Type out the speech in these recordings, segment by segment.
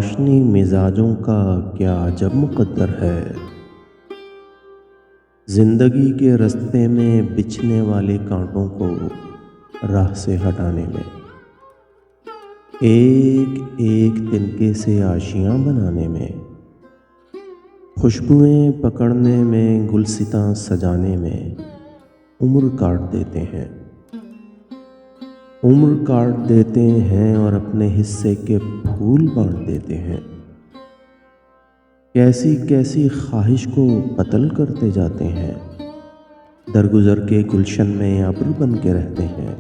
روشنی مزاجوں کا کیا عجب مقدر ہے، زندگی کے رستے میں بچھنے والے کانٹوں کو راہ سے ہٹانے میں، ایک ایک تنکے سے آشیاں بنانے میں، خوشبوئیں پکڑنے میں، گلستاں سجانے میں عمر کاٹ دیتے ہیں اور اپنے حصے کے پھول بانٹ دیتے ہیں۔ کیسی کیسی خواہش کو قتل کرتے جاتے ہیں، درگزر کے گلشن میں ابر بن کے رہتے ہیں،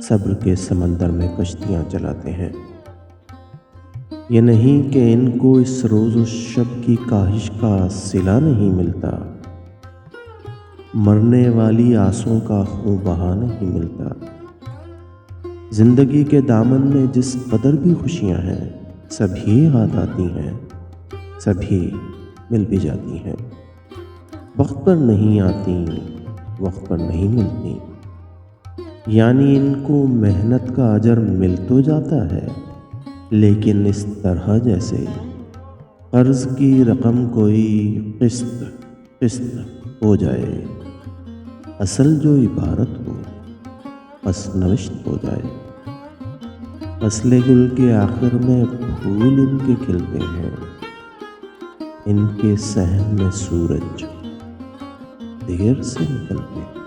صبر کے سمندر میں کشتیاں چلاتے ہیں۔ یہ نہیں کہ ان کو اس روز و شب کی کاہش کا صلہ نہیں ملتا، مرنے والی آسوں کا خوں بہا نہیں ملتا۔ زندگی کے دامن میں جس قدر بھی خوشیاں ہیں، سبھی ہاتھ آتی ہیں، سبھی مل بھی جاتی ہیں، وقت پر نہیں آتی، وقت پر نہیں ملتی۔ یعنی ان کو محنت کا اجر مل تو جاتا ہے، لیکن اس طرح جیسے قرض کی رقم کوئی قسط قسط ہو جائے، اصل جو عبارت ہو پس نوشت ہو جائے۔ فصل گل کے آخر میں پھول ان کے کھلتے ہیں، ان کے صحن میں سورج دیر سے نکلتے ہیں۔